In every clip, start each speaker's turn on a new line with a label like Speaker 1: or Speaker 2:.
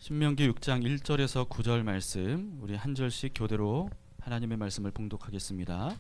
Speaker 1: 신명기 6장 1절에서 9절 말씀, 우리 한 절씩 교대로 하나님의 말씀을 봉독하겠습니다.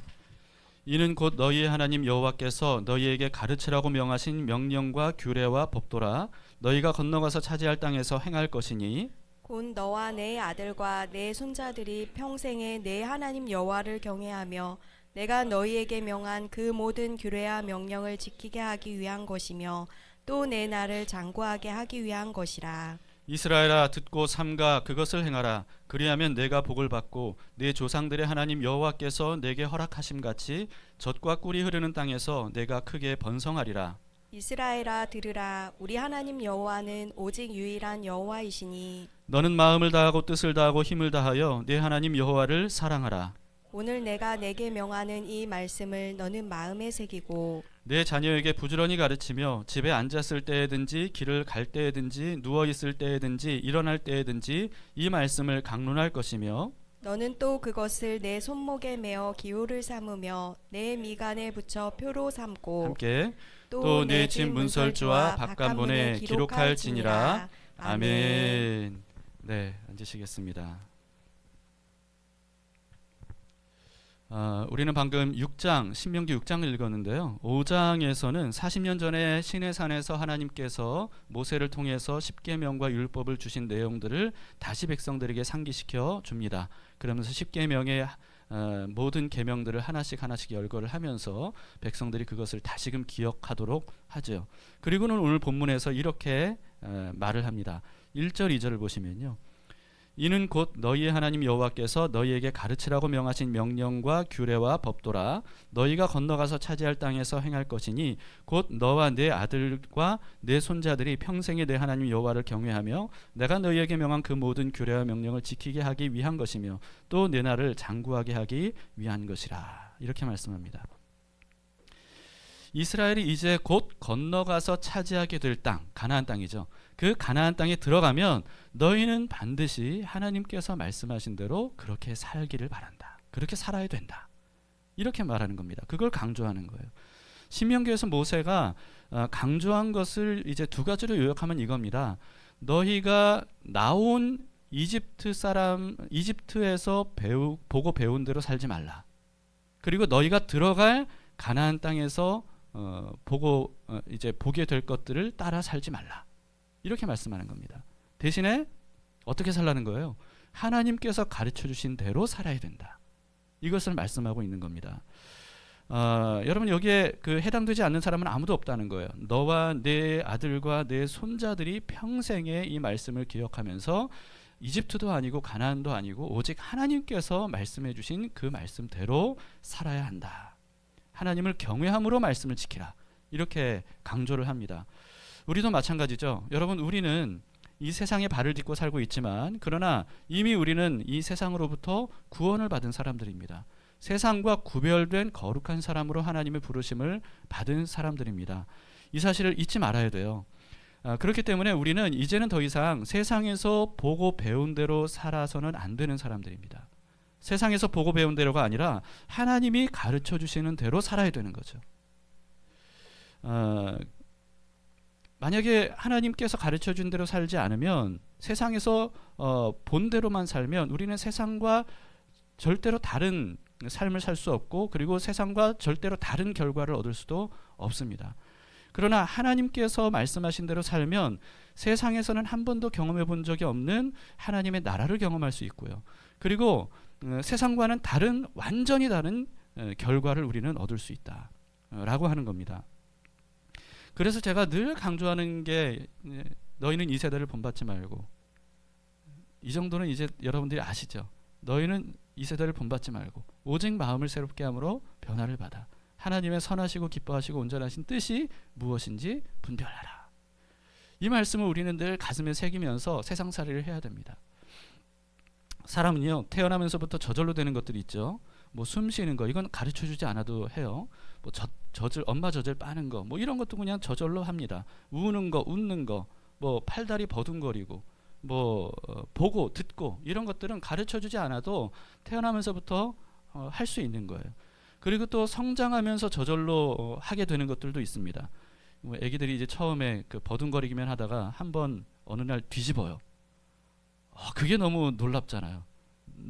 Speaker 1: 이는 곧 너희의 하나님 여호와께서 너희에게 가르치라고 명하신 명령과 규례와 법도라. 너희가 건너가서 차지할 땅에서 행할 것이니
Speaker 2: 곧 너와 내 아들과 내 손자들이 평생에 내 하나님 여호와를 경외하며 내가 너희에게 명한 그 모든 규례와 명령을 지키게 하기 위한 것이며 또 내 나를 장구하게 하기 위한 것이라.
Speaker 1: 이스라엘아, 듣고 삼가 그것을 행하라. 그리하면 내가 복을 받고 내 조상들의 하나님 여호와께서 내게 허락하심 같이 젖과 꿀이 흐르는 땅에서 내가 크게 번성하리라.
Speaker 2: 이스라엘아, 들으라. 우리 하나님 여호와는 오직 유일한 여호와이시니
Speaker 1: 너는 마음을 다하고 뜻을 다하고 힘을 다하여 내 하나님 여호와를 사랑하라.
Speaker 2: 오늘 내가 내게 명하는 이 말씀을 너는 마음에 새기고
Speaker 1: 내 자녀에게 부지런히 가르치며 집에 앉았을 때에든지 길을 갈 때에든지 누워 있을 때에든지 일어날 때에든지 이 말씀을 강론할 것이며
Speaker 2: 너는 또 그것을 내 손목에 메어 기호를 삼으며 내 미간에 붙여 표로 삼고
Speaker 1: 함께
Speaker 2: 또
Speaker 1: 또
Speaker 2: 내
Speaker 1: 내
Speaker 2: 집
Speaker 1: 집 문설주와
Speaker 2: 문설주와
Speaker 1: 박간본에 기록할지니라.
Speaker 2: 아멘.
Speaker 1: 아멘. 네, 앉으시겠습니다. 우리는 방금 6장, 신명기 6장을 읽었는데요. 5장에서는 40년 전에 시내산에서 하나님께서 모세를 통해서 십계명과 율법을 주신 내용들을 다시 백성들에게 상기시켜 줍니다. 그러면서 십계명의 모든 계명들을 하나씩 열거를 하면서 백성들이 그것을 다시금 기억하도록 하죠. 그리고는 오늘 본문에서 이렇게 말을 합니다. 1절, 2절을 보시면요. 이는 곧 너희의 하나님 여호와께서 너희에게 가르치라고 명하신 명령과 규례와 법도라. 너희가 건너가서 차지할 땅에서 행할 것이니 곧 너와 내 아들과 내 손자들이 평생에 내 하나님 여호와를 경외하며 내가 너희에게 명한 그 모든 규례와 명령을 지키게 하기 위한 것이며 또 내 나를 장구하게 하기 위한 것이라. 이렇게 말씀합니다. 이스라엘이 이제 곧 건너가서 차지하게 될 땅, 가나안 땅이죠. 그 가나안 땅에 들어가면 너희는 반드시 하나님께서 말씀하신 대로 그렇게 살기를 바란다. 그렇게 살아야 된다. 이렇게 말하는 겁니다. 그걸 강조하는 거예요. 신명기에서 모세가 강조한 것을 이제 두 가지로 요약하면 이겁니다. 너희가 나온 이집트에서 보고 배운 대로 살지 말라. 그리고 너희가 들어갈 가나안 땅에서 이제 보게 될 것들을 따라 살지 말라. 이렇게 말씀하는 겁니다. 대신에 어떻게 살라는 거예요? 하나님께서 가르쳐 주신 대로 살아야 된다. 이것을 말씀하고 있는 겁니다. 여러분, 여기에 해당되지 않는 사람은 아무도 없다는 거예요. 너와 내 아들과 내 손자들이 평생에 이 말씀을 기억하면서 이집트도 아니고 가나안도 아니고 오직 하나님께서 말씀해 주신 그 말씀대로 살아야 한다. 하나님을 경외함으로 말씀을 지키라. 이렇게 강조를 합니다. 우리도 마찬가지죠. 여러분, 우리는 이 세상에 발을 딛고 살고 있지만 그러나 이미 우리는 이 세상으로부터 구원을 받은 사람들입니다. 세상과 구별된 거룩한 사람으로 하나님의 부르심을 받은 사람들입니다. 이 사실을 잊지 말아야 돼요. 그렇기 때문에 우리는 이제는 더 이상 세상에서 보고 배운 대로 살아서는 안 되는 사람들입니다. 세상에서 보고 배운 대로가 아니라 하나님이 가르쳐 주시는 대로 살아야 되는 거죠. 만약에 하나님께서 가르쳐 준 대로 살지 않으면 세상에서 본 대로만 살면 우리는 세상과 절대로 다른 삶을 살 수 없고 그리고 세상과 절대로 다른 결과를 얻을 수도 없습니다. 그러나 하나님께서 말씀하신 대로 살면 세상에서는 한 번도 경험해 본 적이 없는 하나님의 나라를 경험할 수 있고요. 그리고 세상과는 완전히 다른 결과를 우리는 얻을 수 있다라고 하는 겁니다. 그래서 제가 늘 강조하는 게 너희는 이 세대를 본받지 말고, 이 정도는 이제 여러분들이 아시죠. 너희는 이 세대를 본받지 말고 오직 마음을 새롭게 함으로 변화를 받아 하나님의 선하시고 기뻐하시고 온전하신 뜻이 무엇인지 분별하라. 이 말씀을 우리는 늘 가슴에 새기면서 세상살이를 해야 됩니다. 사람은요, 태어나면서부터 저절로 되는 것들이 있죠. 뭐 숨 쉬는 거, 이건 가르쳐주지 않아도 해요. 뭐 엄마 젖을 빠는 거, 뭐 이런 것도 그냥 저절로 합니다. 우는 거, 웃는 거, 뭐 팔다리 버둥거리고, 뭐 보고 듣고, 이런 것들은 가르쳐주지 않아도 태어나면서부터 할 수 있는 거예요. 그리고 또 성장하면서 저절로 하게 되는 것들도 있습니다. 뭐 애기들이 이제 처음에 버둥거리기만 하다가 한번 어느 날 뒤집어요. 그게 너무 놀랍잖아요.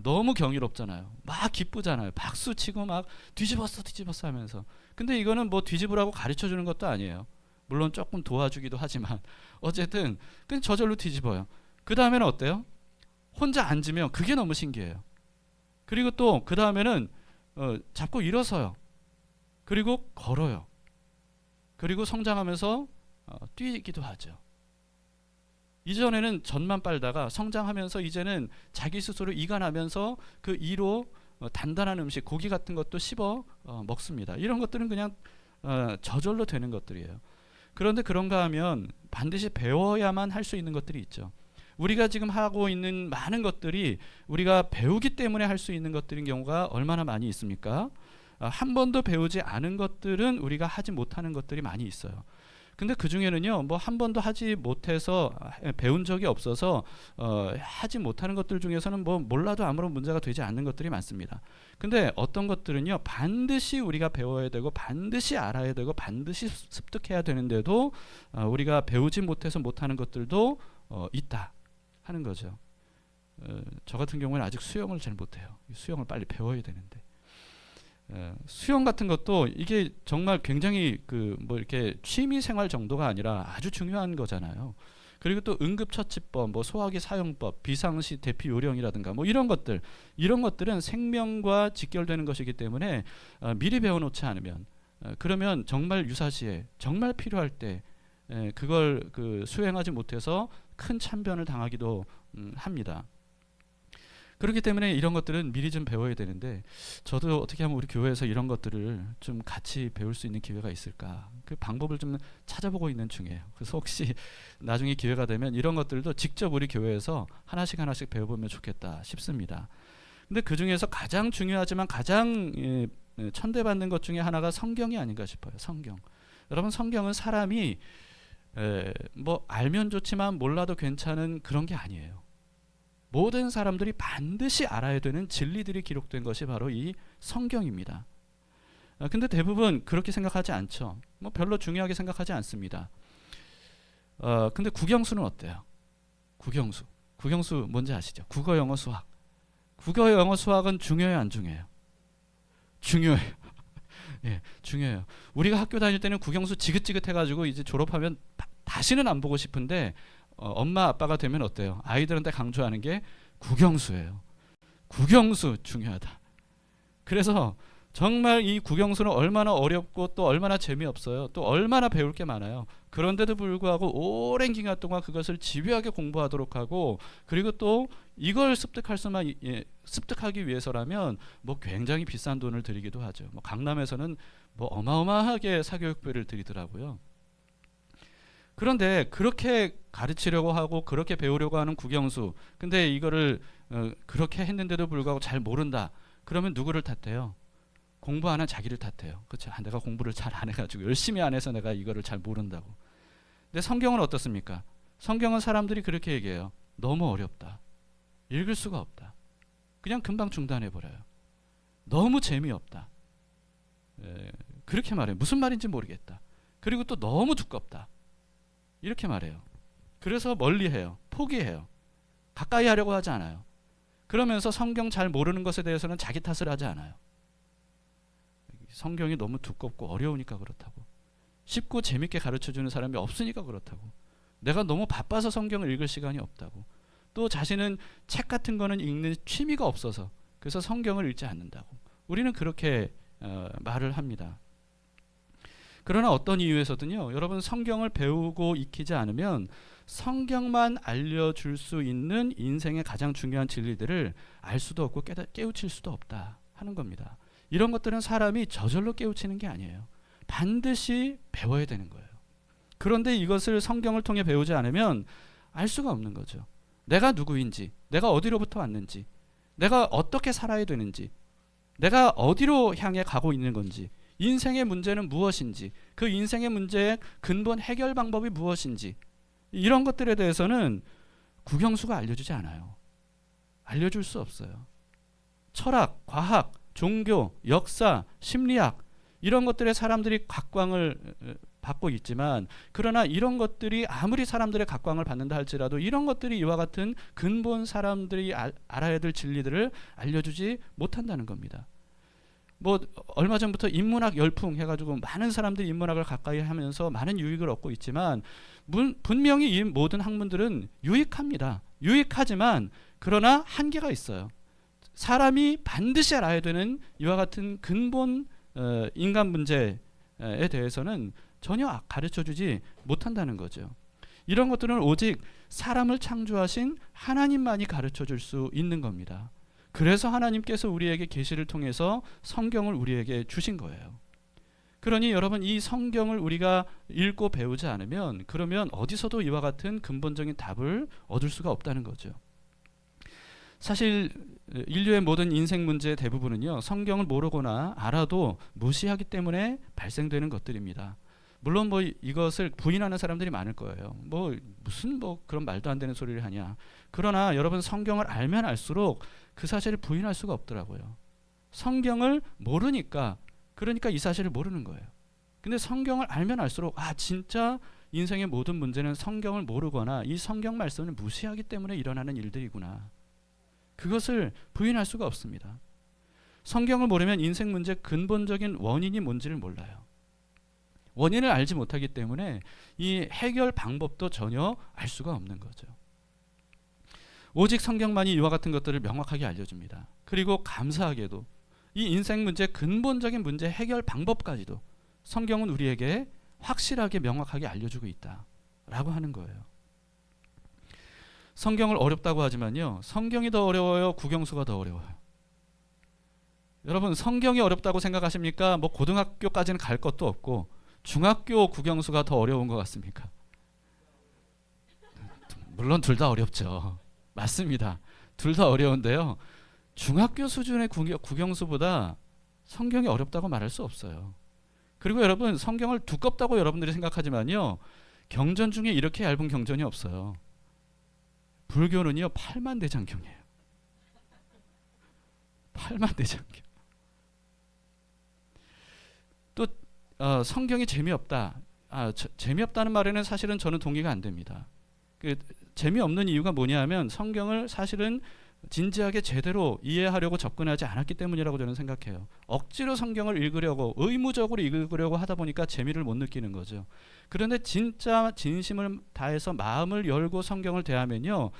Speaker 1: 너무 경이롭잖아요. 막 기쁘잖아요. 박수 치고 막 뒤집었어 하면서. 근데 이거는 뭐 뒤집으라고 가르쳐 주는 것도 아니에요. 물론 조금 도와주기도 하지만 어쨌든 그냥 저절로 뒤집어요. 그 다음에는 어때요? 혼자 앉으면 그게 너무 신기해요. 그리고 또 그 다음에는 잡고 일어서요. 그리고 걸어요. 그리고 성장하면서 뛰기도 하죠. 이전에는 젖만 빨다가 성장하면서 이제는 자기 스스로 이가 나면서 그 이로 단단한 음식, 고기 같은 것도 씹어 먹습니다. 이런 것들은 그냥 저절로 되는 것들이에요. 그런데 그런가 하면 반드시 배워야만 할 수 있는 것들이 있죠. 우리가 지금 하고 있는 많은 것들이 우리가 배우기 때문에 할 수 있는 것들인 경우가 얼마나 많이 있습니까? 한 번도 배우지 않은 것들은 우리가 하지 못하는 것들이 많이 있어요. 근데 그 중에는요, 뭐 한 번도 하지 못해서 배운 적이 없어서 하지 못하는 것들 중에서는 뭐 몰라도 아무런 문제가 되지 않는 것들이 많습니다. 근데 어떤 것들은요, 반드시 우리가 배워야 되고 반드시 알아야 되고 반드시 습득해야 되는데도 우리가 배우지 못해서 못하는 것들도 있다 하는 거죠. 저 같은 경우는 아직 수영을 잘 못해요. 수영을 빨리 배워야 되는데. 수영 같은 것도 이게 정말 굉장히 그 뭐 이렇게 취미 생활 정도가 아니라 아주 중요한 거잖아요. 그리고 또 응급처치법, 뭐 소화기 사용법, 비상시 대피 요령이라든가 뭐 이런 것들은 생명과 직결되는 것이기 때문에 미리 배워놓지 않으면 그러면 정말 유사시에 정말 필요할 때 그걸 그 수행하지 못해서 큰 참변을 당하기도 합니다. 그렇기 때문에 이런 것들은 미리 좀 배워야 되는데 저도 어떻게 하면 우리 교회에서 이런 것들을 좀 같이 배울 수 있는 기회가 있을까, 그 방법을 좀 찾아보고 있는 중이에요. 그래서 혹시 나중에 기회가 되면 이런 것들도 직접 우리 교회에서 하나씩 배워보면 좋겠다 싶습니다. 근데 그 중에서 가장 중요하지만 가장 천대받는 것 중에 하나가 성경이 아닌가 싶어요. 성경. 여러분, 성경은 사람이 뭐 알면 좋지만 몰라도 괜찮은 그런 게 아니에요. 모든 사람들이 반드시 알아야 되는 진리들이 기록된 것이 바로 이 성경입니다. 근데 대부분 그렇게 생각하지 않죠. 뭐 별로 중요하게 생각하지 않습니다. 근데 국영수는 어때요? 국영수 뭔지 아시죠? 국어, 영어, 수학. 국어, 영어, 수학은 중요해요, 안 중요해요? 중요해요. 예, 중요해요. 우리가 학교 다닐 때는 국영수 지긋지긋해가지고 이제 졸업하면 다시는 안 보고 싶은데 엄마 아빠가 되면 어때요? 아이들한테 강조하는 게 국영수예요. 국영수 중요하다. 그래서 정말 이 국영수는 얼마나 어렵고 또 얼마나 재미없어요. 또 얼마나 배울 게 많아요. 그런데도 불구하고 오랜 기간 동안 그것을 집요하게 공부하도록 하고, 그리고 또 이걸 습득하기 위해서라면 뭐 굉장히 비싼 돈을 들이기도 하죠. 뭐 강남에서는 뭐 어마어마하게 사교육비를 들이더라고요. 그런데 그렇게 가르치려고 하고 그렇게 배우려고 하는 국영수, 근데 이거를 그렇게 했는데도 불구하고 잘 모른다. 그러면 누구를 탓해요? 공부 안 한 자기를 탓해요. 그렇죠? 내가 공부를 잘 안 해가지고 열심히 안 해서 내가 이거를 잘 모른다고. 근데 성경은 어떻습니까? 성경은 사람들이 그렇게 얘기해요. 너무 어렵다. 읽을 수가 없다. 그냥 금방 중단해버려요. 너무 재미없다. 그렇게 말해요. 무슨 말인지 모르겠다. 그리고 또 너무 두껍다. 이렇게 말해요. 그래서 멀리해요. 포기해요. 가까이 하려고 하지 않아요. 그러면서 성경 잘 모르는 것에 대해서는 자기 탓을 하지 않아요. 성경이 너무 두껍고 어려우니까 그렇다고. 쉽고 재밌게 가르쳐주는 사람이 없으니까 그렇다고. 내가 너무 바빠서 성경을 읽을 시간이 없다고. 또 자신은 책 같은 거는 읽는 취미가 없어서 그래서 성경을 읽지 않는다고. 우리는 그렇게 말을 합니다. 그러나 어떤 이유에서든요, 여러분, 성경을 배우고 익히지 않으면 성경만 알려줄 수 있는 인생의 가장 중요한 진리들을 알 수도 없고 깨우칠 수도 없다 하는 겁니다. 이런 것들은 사람이 저절로 깨우치는 게 아니에요. 반드시 배워야 되는 거예요. 그런데 이것을 성경을 통해 배우지 않으면 알 수가 없는 거죠. 내가 누구인지, 내가 어디로부터 왔는지, 내가 어떻게 살아야 되는지, 내가 어디로 향해 가고 있는 건지, 인생의 문제는 무엇인지, 그 인생의 문제의 근본 해결 방법이 무엇인지, 이런 것들에 대해서는 국영수가 알려주지 않아요. 알려줄 수 없어요. 철학, 과학, 종교, 역사, 심리학, 이런 것들에 사람들이 각광을 받고 있지만, 그러나 이런 것들이 아무리 사람들의 각광을 받는다 할지라도 이런 것들이 이와 같은 근본 사람들이 알아야 될 진리들을 알려주지 못한다는 겁니다. 뭐 얼마 전부터 인문학 열풍 해가지고 많은 사람들이 인문학을 가까이 하면서 많은 유익을 얻고 있지만, 분명히 이 모든 학문들은 유익합니다. 유익하지만 그러나 한계가 있어요. 사람이 반드시 알아야 되는 이와 같은 근본 인간 문제에 대해서는 전혀 가르쳐주지 못한다는 거죠. 이런 것들은 오직 사람을 창조하신 하나님만이 가르쳐줄 수 있는 겁니다. 그래서 하나님께서 우리에게 계시를 통해서 성경을 우리에게 주신 거예요. 그러니 여러분, 이 성경을 우리가 읽고 배우지 않으면 그러면 어디서도 이와 같은 근본적인 답을 얻을 수가 없다는 거죠. 사실 인류의 모든 인생 문제의 대부분은요, 성경을 모르거나 알아도 무시하기 때문에 발생되는 것들입니다. 물론 뭐 이것을 부인하는 사람들이 많을 거예요. 뭐 무슨 뭐 그런 말도 안 되는 소리를 하냐. 그러나 여러분, 성경을 알면 알수록 그 사실을 부인할 수가 없더라고요. 성경을 모르니까, 그러니까 이 사실을 모르는 거예요. 근데 성경을 알면 알수록 진짜 인생의 모든 문제는 성경을 모르거나 이 성경 말씀을 무시하기 때문에 일어나는 일들이구나. 그것을 부인할 수가 없습니다. 성경을 모르면 인생 문제 근본적인 원인이 뭔지를 몰라요. 원인을 알지 못하기 때문에 이 해결 방법도 전혀 알 수가 없는 거죠. 오직 성경만이 이와 같은 것들을 명확하게 알려줍니다. 그리고 감사하게도 이 인생 문제 근본적인 문제 해결 방법까지도 성경은 우리에게 확실하게 명확하게 알려주고 있다라고 하는 거예요. 성경을 어렵다고 하지만요, 성경이 더 어려워요, 국영수가 더 어려워요? 여러분, 성경이 어렵다고 생각하십니까? 뭐 고등학교까지는 갈 것도 없고 중학교 국영수가 더 어려운 것 같습니까? 물론 둘 다 어렵죠. 맞습니다. 둘 다 어려운데요, 중학교 수준의 국영수보다 성경이 어렵다고 말할 수 없어요. 그리고 여러분, 성경을 두껍다고 여러분들이 생각하지만요, 경전 중에 이렇게 얇은 경전이 없어요. 불교는요 8만 대장경이에요. 8만 대장경. 또 성경이 재미없다. 재미없다는 말에는 사실은 저는 동의가 안 됩니다. 재미없는 이유가 뭐냐면 성경을 사실은 진지하게 제대로 이해하려고 접근하지 않았기 때문이라고 저는 생각해요. 억지로 성경을 읽으려고, 의무적으로 읽으려고 하다 보니까 재미를 못 느끼는 거죠. 그런데 진짜 진심을 다해서 마음을 열고 성경을 대하면요,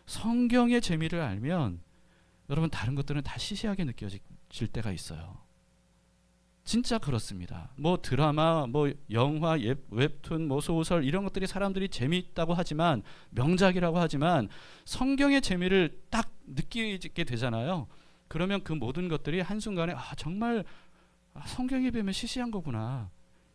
Speaker 1: 성경의 재미를 알면 여러분, 다른 것들은 다 시시하게 느껴질 때가 있어요. 진짜 그렇습니다. 뭐 드라마, 뭐 영화, 웹툰, 뭐 소설, 이런 것들이 사람들이 재미있다고 하지만, 명작이라고 하지만 성경의 재미를 딱 느끼게 되잖아요. 그러면 그 모든 것들이 한순간에 정말 성경에 비하면 시시한 거구나,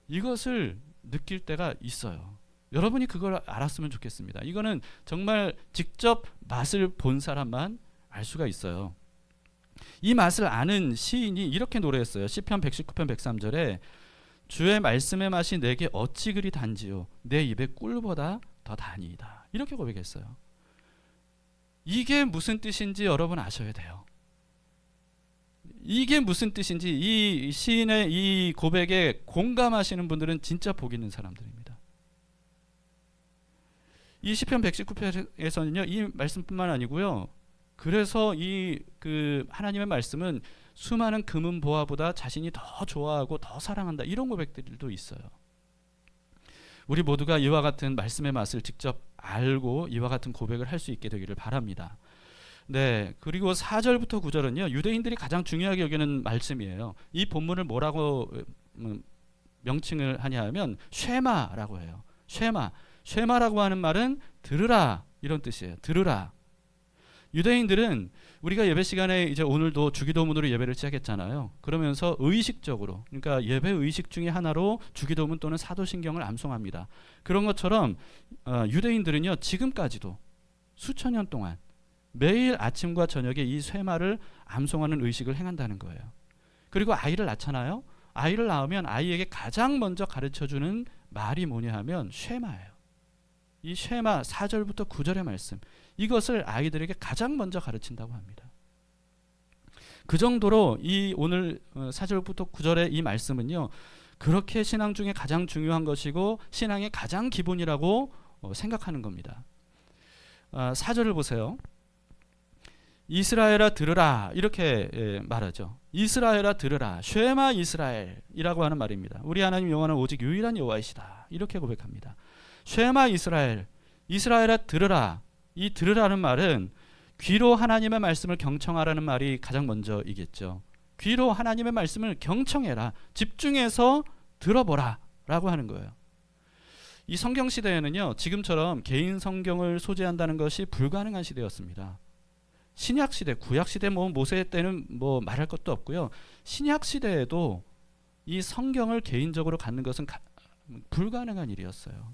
Speaker 1: 이것을 느낄 때가 있어요. 여러분이 그걸 알았으면 좋겠습니다. 이거는 정말 직접 맛을 본 사람만 알 수가 있어요. 이 맛을 아는 시인이 이렇게 노래했어요. 시편 119편 103절에 주의 말씀의 맛이 내게 어찌 그리 단지요, 내 입에 꿀보다 더 다니이다, 이렇게 고백했어요. 이게 무슨 뜻인지 여러분 아셔야 돼요. 이게 무슨 뜻인지 이 시인의 이 고백에 공감하시는 분들은 진짜 복 있는 사람들입니다. 이 시편 119편에서는요, 이 말씀뿐만 아니고요, 그래서 그 하나님의 말씀은 수많은 금은 보화보다 자신이 더 좋아하고 더 사랑한다, 이런 고백들도 있어요. 우리 모두가 이와 같은 말씀의 맛을 직접 알고 이와 같은 고백을 할 수 있게 되기를 바랍니다. 네, 그리고 4절부터 9절은요, 유대인들이 가장 중요하게 여기는 말씀이에요. 이 본문을 뭐라고 명칭을 하냐 하면 쉐마라고 해요. 쉐마라고 하는 말은 들으라, 이런 뜻이에요. 들으라. 유대인들은 우리가 예배 시간에 이제 오늘도 주기도문으로 예배를 시작했잖아요. 그러면서 의식적으로, 그러니까 예배 의식 중에 하나로 주기도문 또는 사도신경을 암송합니다. 그런 것처럼 유대인들은요, 지금까지도 수천 년 동안 매일 아침과 저녁에 이 쇠마를 암송하는 의식을 행한다는 거예요. 그리고 아이를 낳잖아요. 아이를 낳으면 아이에게 가장 먼저 가르쳐주는 말이 뭐냐 하면 쉐마예요. 이 쉐마 4절부터 9절의 말씀, 이것을 아이들에게 가장 먼저 가르친다고 합니다. 그 정도로 이 오늘 4절부터 9절의 이 말씀은요, 그렇게 신앙 중에 가장 중요한 것이고 신앙의 가장 기본이라고 생각하는 겁니다. 4절을 보세요. 이스라엘아 들으라 이렇게 말하죠. 이스라엘아 들으라 쉐마 이스라엘이라고 하는 말입니다. 우리 하나님 여호와는 오직 유일한 여호와이시다 이렇게 고백합니다. 쉐마 이스라엘, 이스라엘아 들으라. 이 들으라는 말은 귀로 하나님의 말씀을 경청하라는 말이 가장 먼저이겠죠. 귀로 하나님의 말씀을 경청해라, 집중해서 들어보라 라고 하는 거예요. 이 성경 시대에는요, 지금처럼 개인 성경을 소지한다는 것이 불가능한 시대였습니다. 신약 시대, 구약 시대, 모세 때는 말할 것도 없고요. 신약 시대에도 이 성경을 개인적으로 갖는 것은 불가능한 일이었어요.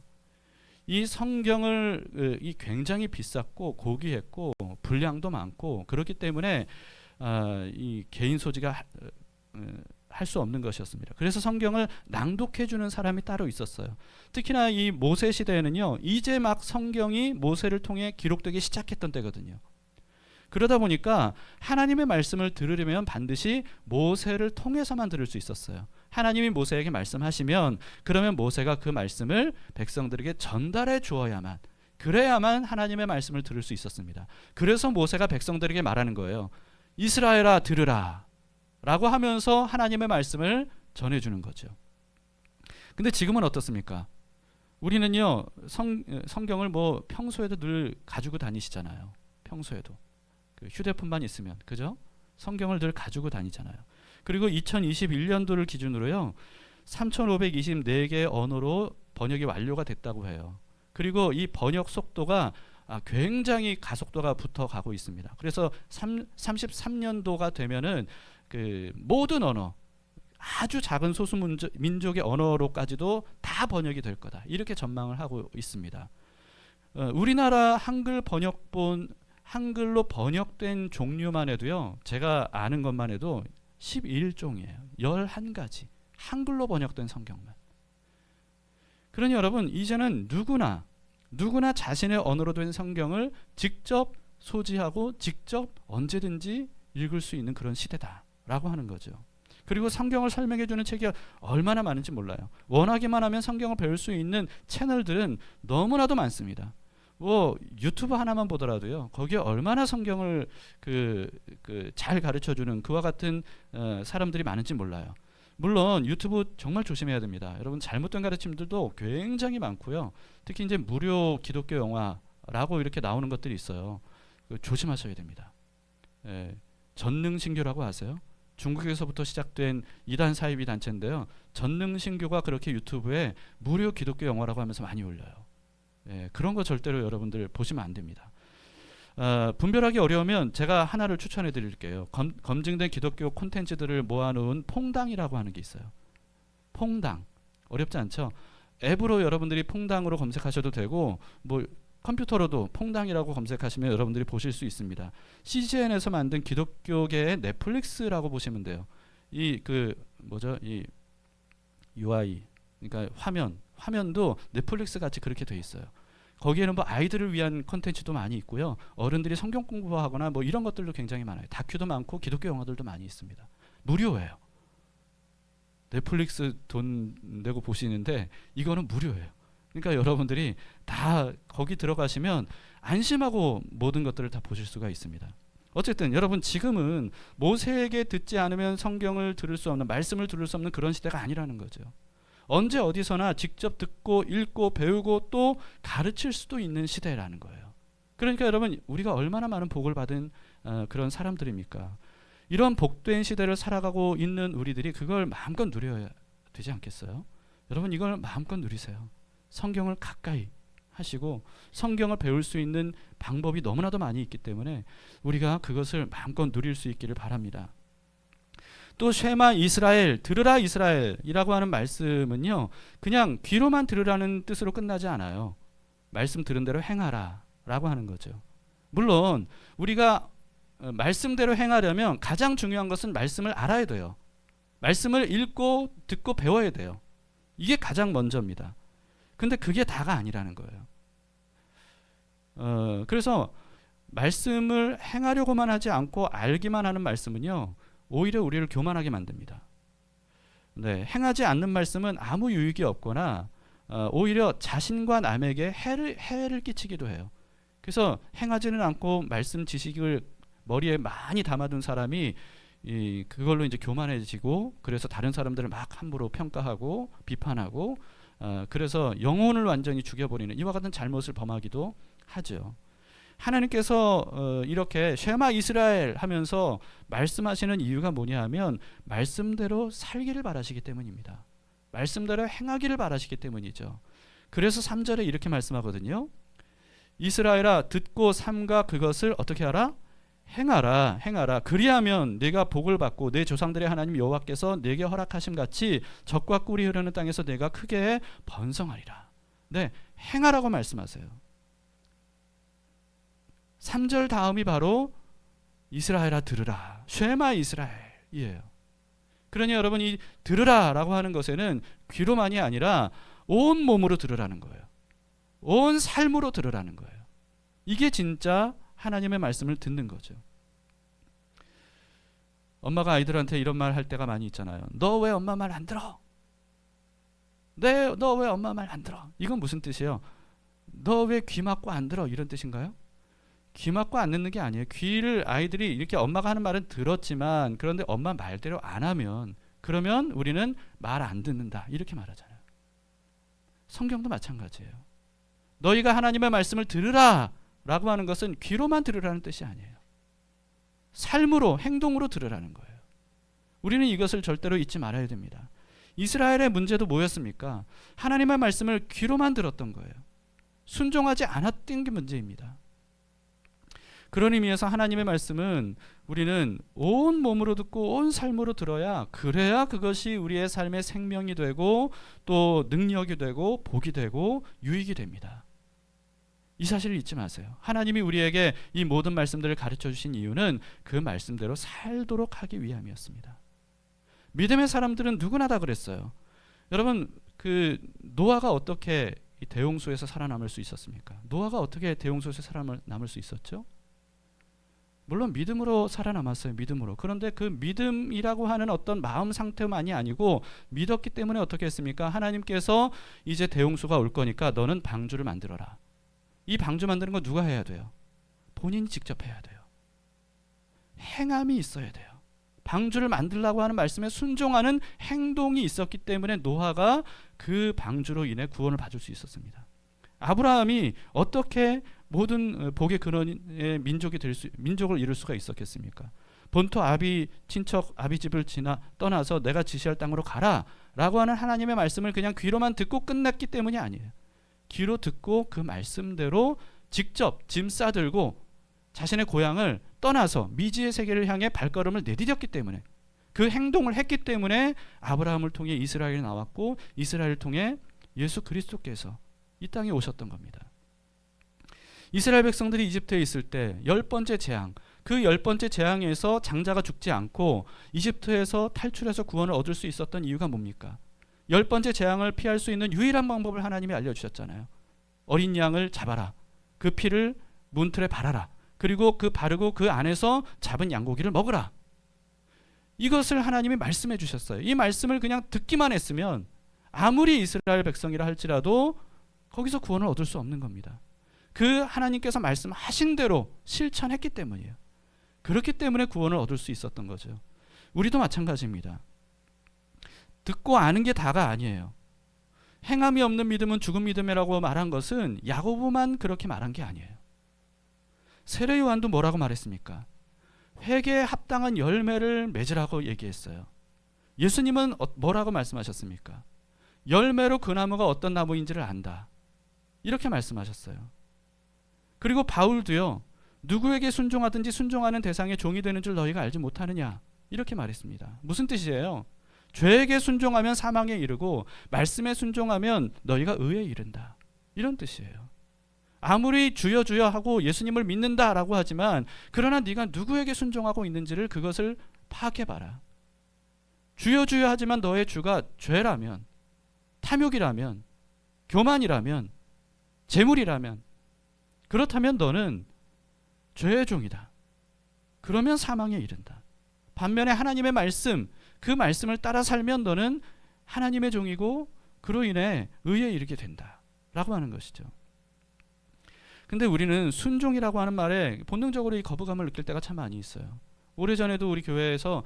Speaker 1: 이 성경을 굉장히 비쌌고 고귀했고 분량도 많고 그렇기 때문에 이 개인 소지가 할 수 없는 것이었습니다. 그래서 성경을 낭독해 주는 사람이 따로 있었어요. 특히나 이 모세 시대에는요, 이제 막 성경이 모세를 통해 기록되기 시작했던 때거든요. 그러다 보니까 하나님의 말씀을 들으려면 반드시 모세를 통해서만 들을 수 있었어요. 하나님이 모세에게 말씀하시면 그러면 모세가 그 말씀을 백성들에게 전달해 주어야만, 그래야만 하나님의 말씀을 들을 수 있었습니다. 그래서 모세가 백성들에게 말하는 거예요. 이스라엘아 들으라 라고 하면서 하나님의 말씀을 전해주는 거죠. 근데 지금은 어떻습니까? 우리는요, 성경을 평소에도 늘 가지고 다니시잖아요. 평소에도 그 휴대폰만 있으면, 그죠? 성경을 늘 가지고 다니잖아요. 그리고 2021년도를 기준으로요, 3,524개의 언어로 번역이 완료가 됐다고 해요. 그리고 이 번역 속도가 굉장히 가속도가 붙어가고 있습니다. 그래서 33년도가 되면은 그 모든 언어, 아주 작은 소수 민족의 언어로까지도 다 번역이 될 거다, 이렇게 전망을 하고 있습니다. 우리나라 한글 번역본, 한글로 번역된 종류만 해도요, 제가 아는 것만 해도 11종이에요. 11가지 한글로 번역된 성경만. 그러니 여러분, 이제는 누구나 자신의 언어로 된 성경을 직접 소지하고 직접 언제든지 읽을 수 있는 그런 시대다라고 하는 거죠. 그리고 성경을 설명해 주는 책이 얼마나 많은지 몰라요. 원하기만 하면 성경을 배울 수 있는 채널들은 너무나도 많습니다. 유튜브 하나만 보더라도요, 거기에 얼마나 성경을 잘 가르쳐 주는 그와 같은 사람들이 많은지 몰라요. 물론 유튜브 정말 조심해야 됩니다. 여러분, 잘못된 가르침들도 굉장히 많고요. 특히 이제 무료 기독교 영화라고 이렇게 나오는 것들이 있어요. 조심하셔야 됩니다. 전능신교라고 아세요? 중국에서부터 시작된 이단 사이비 단체인데요. 전능신교가 그렇게 유튜브에 무료 기독교 영화라고 하면서 많이 올려요. 그런 거 절대로 여러분들 보시면 안 됩니다. 분별하기 어려우면 제가 하나를 추천해 드릴게요. 검증된 기독교 콘텐츠들을 모아놓은 퐁당이라고 하는 게 있어요. 퐁당. 어렵지 않죠? 앱으로 여러분들이 퐁당으로 검색하셔도 되고, 컴퓨터로도 퐁당이라고 검색하시면 여러분들이 보실 수 있습니다. CGN에서 만든 기독교계의 넷플릭스라고 보시면 돼요. 이 UI, 그러니까 화면도 넷플릭스 같이 그렇게 돼 있어요. 거기에는 아이들을 위한 콘텐츠도 많이 있고요. 어른들이 성경 공부하거나 이런 것들도 굉장히 많아요. 다큐도 많고 기독교 영화들도 많이 있습니다. 무료예요. 넷플릭스 돈 내고 보시는데 이거는 무료예요. 그러니까 여러분들이 다 거기 들어가시면 안심하고 모든 것들을 다 보실 수가 있습니다. 어쨌든 여러분, 지금은 모세에게 듣지 않으면 성경을 들을 수 없는, 말씀을 들을 수 없는 그런 시대가 아니라는 거죠. 언제 어디서나 직접 듣고 읽고 배우고 또 가르칠 수도 있는 시대라는 거예요. 그러니까 여러분, 우리가 얼마나 많은 복을 받은 그런 사람들입니까? 이런 복된 시대를 살아가고 있는 우리들이 그걸 마음껏 누려야 되지 않겠어요? 여러분, 이걸 마음껏 누리세요. 성경을 가까이 하시고 성경을 배울 수 있는 방법이 너무나도 많이 있기 때문에 우리가 그것을 마음껏 누릴 수 있기를 바랍니다. 또 쉐마 이스라엘, 들으라 이스라엘이라고 하는 말씀은요, 그냥 귀로만 들으라는 뜻으로 끝나지 않아요. 말씀 들은 대로 행하라 라고 하는 거죠. 물론 우리가 말씀대로 행하려면 가장 중요한 것은 말씀을 알아야 돼요. 말씀을 읽고 듣고 배워야 돼요. 이게 가장 먼저입니다. 근데 그게 다가 아니라는 거예요. 그래서 말씀을 행하려고만 하지 않고 알기만 하는 말씀은요, 오히려 우리를 교만하게 만듭니다. 네, 행하지 않는 말씀은 아무 유익이 없거나 오히려 자신과 남에게 해를 끼치기도 해요. 그래서 행하지는 않고 말씀 지식을 머리에 많이 담아둔 사람이 그걸로 이제 교만해지고, 그래서 다른 사람들을 막 함부로 평가하고 비판하고, 그래서 영혼을 완전히 죽여버리는 이와 같은 잘못을 범하기도 하죠. 하나님께서 이렇게 쉐마 이스라엘 하면서 말씀하시는 이유가 뭐냐 하면 말씀대로 살기를 바라시기 때문입니다. 말씀대로 행하기를 바라시기 때문이죠. 그래서 3절에 이렇게 말씀하거든요. 이스라엘아 듣고 삼가 그것을 어떻게 하라? 행하라. 행하라. 그리하면 네가 복을 받고 내 조상들의 하나님 여호와께서 네게 허락하심 같이 젖과 꿀이 흐르는 땅에서 네가 크게 번성하리라. 네, 행하라고 말씀하세요. 3절 다음이 바로 이스라엘아 들으라. 쉐마 이스라엘이에요. 그러니 여러분, 이 들으라라고 하는 것에는 귀로만이 아니라 온 몸으로 들으라는 거예요. 온 삶으로 들으라는 거예요. 이게 진짜 하나님의 말씀을 듣는 거죠. 엄마가 아이들한테 이런 말 할 때가 많이 있잖아요. 너 왜 엄마 말 안 들어? 너 왜 엄마 말 안 들어? 이건 무슨 뜻이에요? 너 왜 귀 막고 안 들어? 이런 뜻인가요? 귀 막고 안 듣는 게 아니에요. 귀를 아이들이 이렇게 엄마가 하는 말은 들었지만, 그런데 엄마 말대로 안 하면, 그러면 우리는 말 안 듣는다 이렇게 말하잖아요. 성경도 마찬가지예요. 너희가 하나님의 말씀을 들으라 라고 하는 것은 귀로만 들으라는 뜻이 아니에요. 삶으로, 행동으로 들으라는 거예요. 우리는 이것을 절대로 잊지 말아야 됩니다. 이스라엘의 문제도 뭐였습니까? 하나님의 말씀을 귀로만 들었던 거예요. 순종하지 않았던 게 문제입니다. 그런 의미에서 하나님의 말씀은 우리는 온 몸으로 듣고 온 삶으로 들어야, 그래야 그것이 우리의 삶의 생명이 되고 또 능력이 되고 복이 되고 유익이 됩니다. 이 사실을 잊지 마세요. 하나님이 우리에게 이 모든 말씀들을 가르쳐 주신 이유는 그 말씀대로 살도록 하기 위함이었습니다. 믿음의 사람들은 누구나 다 그랬어요. 여러분, 그 노아가 어떻게 이 대홍수에서 살아남을 수 있었습니까? 노아가 어떻게 대홍수에서 살아남을 수 있었죠? 물론 믿음으로 살아남았어요. 믿음으로. 그런데 그 믿음이라고 하는 어떤 마음 상태만이 아니고 믿었기 때문에 어떻게 했습니까? 하나님께서 이제 대홍수가 올 거니까 너는 방주를 만들어라. 이 방주 만드는 거 누가 해야 돼요? 본인이 직접 해야 돼요. 행함이 있어야 돼요. 방주를 만들라고 하는 말씀에 순종하는 행동이 있었기 때문에 노아가 그 방주로 인해 구원을 받을 수 있었습니다. 아브라함이 어떻게 모든 복의 근원의 민족을 이룰 수가 있었겠습니까? 본토 친척 아비 집을 떠나서 내가 지시할 땅으로 가라라고 하는 하나님의 말씀을 그냥 귀로만 듣고 끝났기 때문이 아니에요. 귀로 듣고 그 말씀대로 직접 짐 싸들고 자신의 고향을 떠나서 미지의 세계를 향해 발걸음을 내디뎠기 때문에, 그 행동을 했기 때문에 아브라함을 통해 이스라엘이 나왔고, 이스라엘을 통해 예수 그리스도께서 이 땅에 오셨던 겁니다. 이스라엘 백성들이 이집트에 있을 때 10번째 재앙, 그 10번째 재앙에서 장자가 죽지 않고 이집트에서 탈출해서 구원을 얻을 수 있었던 이유가 뭡니까? 10번째 재앙을 피할 수 있는 유일한 방법을 하나님이 알려주셨잖아요. 어린 양을 잡아라. 그 피를 문틀에 바라라. 그리고 바르고 그 안에서 잡은 양고기를 먹으라. 이것을 하나님이 말씀해 주셨어요. 이 말씀을 그냥 듣기만 했으면 아무리 이스라엘 백성이라 할지라도 거기서 구원을 얻을 수 없는 겁니다. 그 하나님께서 말씀하신 대로 실천했기 때문이에요. 그렇기 때문에 구원을 얻을 수 있었던 거죠. 우리도 마찬가지입니다. 듣고 아는 게 다가 아니에요. 행함이 없는 믿음은 죽은 믿음이라고 말한 것은 야고보만 그렇게 말한 게 아니에요. 세례 요한도 뭐라고 말했습니까? 회개에 합당한 열매를 맺으라고 얘기했어요. 예수님은 뭐라고 말씀하셨습니까? 열매로 그 나무가 어떤 나무인지를 안다. 이렇게 말씀하셨어요. 그리고 바울도요. 누구에게 순종하든지 순종하는 대상의 종이 되는 줄 너희가 알지 못하느냐. 이렇게 말했습니다. 무슨 뜻이에요? 죄에게 순종하면 사망에 이르고 말씀에 순종하면 너희가 의에 이른다. 이런 뜻이에요. 아무리 주여 주여 하고 예수님을 믿는다라고 하지만 그러나 네가 누구에게 순종하고 있는지를 그것을 파악해봐라. 주여 주여 하지만 너의 주가 죄라면, 탐욕이라면, 교만이라면, 재물이라면, 그렇다면 너는 죄의 종이다. 그러면 사망에 이른다. 반면에 하나님의 말씀, 그 말씀을 따라 살면 너는 하나님의 종이고 그로 인해 의에 이르게 된다라고 하는 것이죠. 근데 우리는 순종이라고 하는 말에 본능적으로 이 거부감을 느낄 때가 참 많이 있어요. 오래전에도 우리 교회에서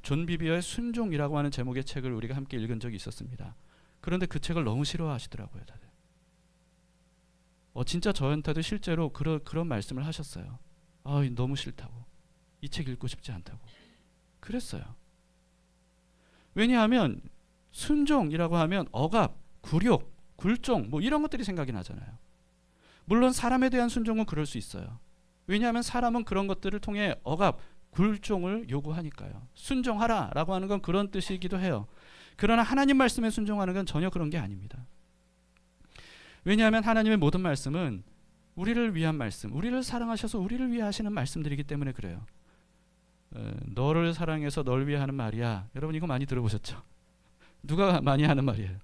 Speaker 1: 존 비비어의 순종이라고 하는 제목의 책을 우리가 함께 읽은 적이 있었습니다. 그런데 그 책을 너무 싫어하시더라고요, 다들. 진짜 저한테도 실제로 그런 말씀을 하셨어요. 너무 싫다고. 이 책 읽고 싶지 않다고. 그랬어요. 왜냐하면 순종이라고 하면 억압, 굴욕, 굴종 뭐 이런 것들이 생각이 나잖아요. 물론 사람에 대한 순종은 그럴 수 있어요. 왜냐하면 사람은 그런 것들을 통해 억압, 굴종을 요구하니까요. 순종하라라고 하는 건 그런 뜻이기도 해요. 그러나 하나님 말씀에 순종하는 건 전혀 그런 게 아닙니다. 왜냐하면 하나님의 모든 말씀은 우리를 위한 말씀, 우리를 사랑하셔서 우리를 위해 하시는 말씀들이기 때문에 그래요. 너를 사랑해서 널 위해 하는 말이야. 여러분 이거 많이 들어보셨죠? 누가 많이 하는 말이에요?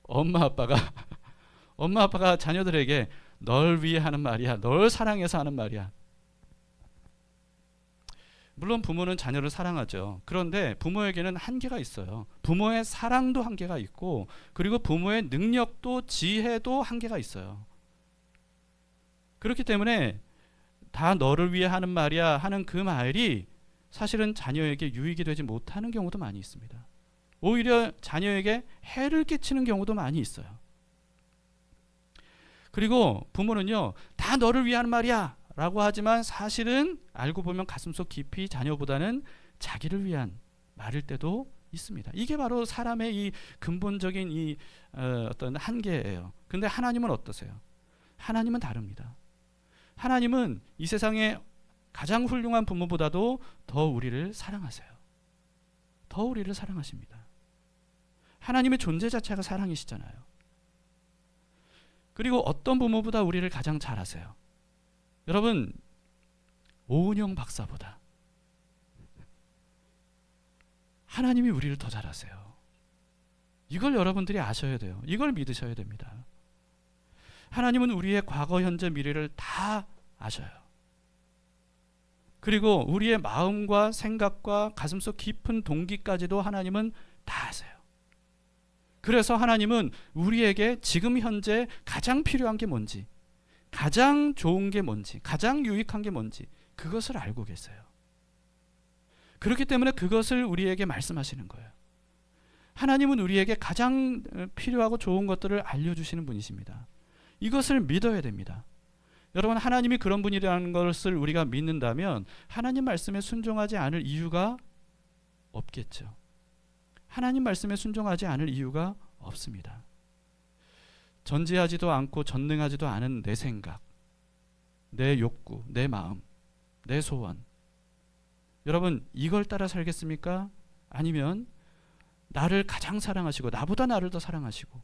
Speaker 1: 엄마 아빠가 자녀들에게 널 위해 하는 말이야. 널 사랑해서 하는 말이야. 물론 부모는 자녀를 사랑하죠. 그런데 부모에게는 한계가 있어요. 부모의 사랑도 한계가 있고 그리고 부모의 능력도 지혜도 한계가 있어요. 그렇기 때문에 다 너를 위해 하는 말이야 하는 그 말이 사실은 자녀에게 유익이 되지 못하는 경우도 많이 있습니다. 오히려 자녀에게 해를 끼치는 경우도 많이 있어요. 그리고 부모는요, 다 너를 위한 말이야 라고 하지만 사실은 알고 보면 가슴속 깊이 자녀보다는 자기를 위한 말일 때도 있습니다. 이게 바로 사람의 이 근본적인 이 어떤 한계예요. 근데 하나님은 어떠세요? 하나님은 다릅니다. 하나님은 이 세상에 가장 훌륭한 부모보다도 더 우리를 사랑하세요. 더 우리를 사랑하십니다. 하나님의 존재 자체가 사랑이시잖아요. 그리고 어떤 부모보다 우리를 가장 잘 아세요? 여러분, 오은영 박사보다 하나님이 우리를 더 잘 아세요. 이걸 여러분들이 아셔야 돼요. 이걸 믿으셔야 됩니다. 하나님은 우리의 과거, 현재, 미래를 다 아셔요. 그리고 우리의 마음과 생각과 가슴속 깊은 동기까지도 하나님은 다 아세요. 그래서 하나님은 우리에게 지금 현재 가장 필요한 게 뭔지, 가장 좋은 게 뭔지, 가장 유익한 게 뭔지 그것을 알고 계세요. 그렇기 때문에 그것을 우리에게 말씀하시는 거예요. 하나님은 우리에게 가장 필요하고 좋은 것들을 알려주시는 분이십니다. 이것을 믿어야 됩니다. 여러분, 하나님이 그런 분이라는 것을 우리가 믿는다면 하나님 말씀에 순종하지 않을 이유가 없겠죠. 하나님 말씀에 순종하지 않을 이유가 없습니다. 전지하지도 않고 전능하지도 않은 내 생각, 내 욕구, 내 마음, 내 소원. 여러분, 이걸 따라 살겠습니까? 아니면 나를 가장 사랑하시고 나보다 나를 더 사랑하시고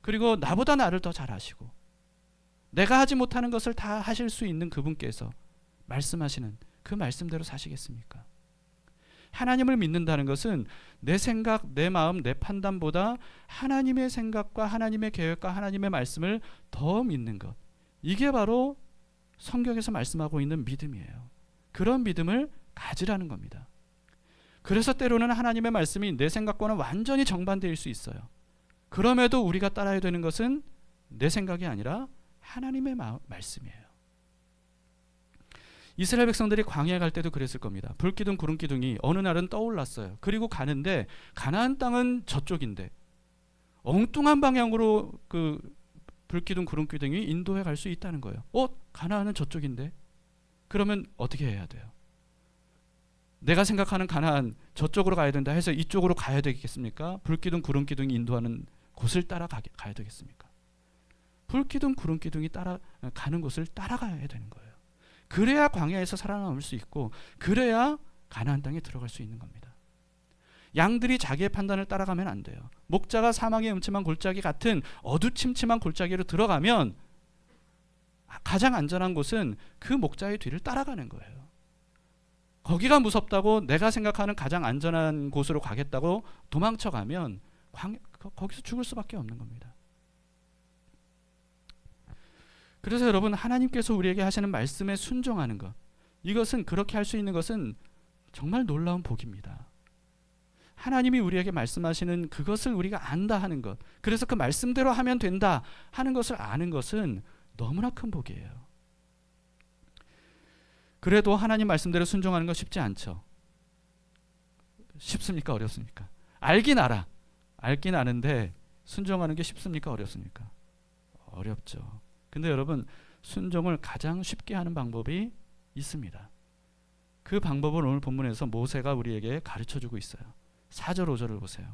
Speaker 1: 그리고 나보다 나를 더 잘 아시고 내가 하지 못하는 것을 다 하실 수 있는 그분께서 말씀하시는 그 말씀대로 사시겠습니까? 하나님을 믿는다는 것은 내 생각, 내 마음, 내 판단보다 하나님의 생각과 하나님의 계획과 하나님의 말씀을 더 믿는 것. 이게 바로 성경에서 말씀하고 있는 믿음이에요. 그런 믿음을 가지라는 겁니다. 그래서 때로는 하나님의 말씀이 내 생각과는 완전히 정반대일 수 있어요. 그럼에도 우리가 따라야 되는 것은 내 생각이 아니라 하나님의 말씀이에요. 이스라엘 백성들이 광야에 갈 때도 그랬을 겁니다. 불기둥 구름기둥이 어느 날은 떠올랐어요. 그리고 가는데 가나안 땅은 저쪽인데 엉뚱한 방향으로 그 불기둥 구름기둥이 인도해 갈 수 있다는 거예요. 가나안은 저쪽인데 그러면 어떻게 해야 돼요? 내가 생각하는 가나안 저쪽으로 가야 된다 해서 이쪽으로 가야 되겠습니까? 불기둥 구름기둥이 인도하는 곳을 가야 되겠습니까? 불기둥 구름기둥이 가는 곳을 따라가야 되는 거예요. 그래야 광야에서 살아남을 수 있고 그래야 가나안 땅에 들어갈 수 있는 겁니다. 양들이 자기의 판단을 따라가면 안 돼요. 목자가 사막의 음침한 골짜기 같은 어두침침한 골짜기로 들어가면 가장 안전한 곳은 그 목자의 뒤를 따라가는 거예요. 거기가 무섭다고 내가 생각하는 가장 안전한 곳으로 가겠다고 도망쳐가면 거기서 죽을 수밖에 없는 겁니다. 그래서 여러분, 하나님께서 우리에게 하시는 말씀에 순종하는 것, 이것은 그렇게 할 수 있는 것은 정말 놀라운 복입니다. 하나님이 우리에게 말씀하시는 그것을 우리가 안다 하는 것, 그래서 그 말씀대로 하면 된다 하는 것을 아는 것은 너무나 큰 복이에요. 그래도 하나님 말씀대로 순종하는 거 쉽지 않죠. 쉽습니까? 어렵습니까? 알긴 아는데 순종하는 게 쉽습니까? 어렵습니까? 어렵죠. 근데 여러분, 순종을 가장 쉽게 하는 방법이 있습니다. 그 방법을 오늘 본문에서 모세가 우리에게 가르쳐주고 있어요. 4절 5절을 보세요.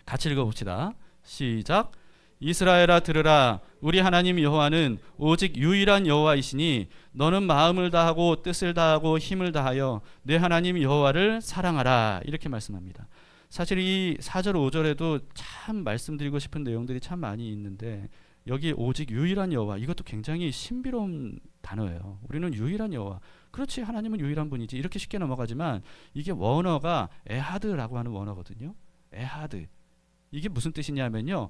Speaker 1: 같이 읽어봅시다. 시작. 이스라엘아 들으라. 우리 하나님 여호와는 오직 유일한 여호와이시니 너는 마음을 다하고 뜻을 다하고 힘을 다하여 내 하나님 여호와를 사랑하라. 이렇게 말씀합니다. 사실 이 4절 5절에도 참 말씀드리고 싶은 내용들이 참 많이 있는데, 여기 오직 유일한 여호와, 이것도 굉장히 신비로운 단어예요. 우리는 유일한 여호와, 그렇지 하나님은 유일한 분이지, 이렇게 쉽게 넘어가지만 이게 원어가 에하드라고 하는 원어거든요. 에하드, 이게 무슨 뜻이냐면요,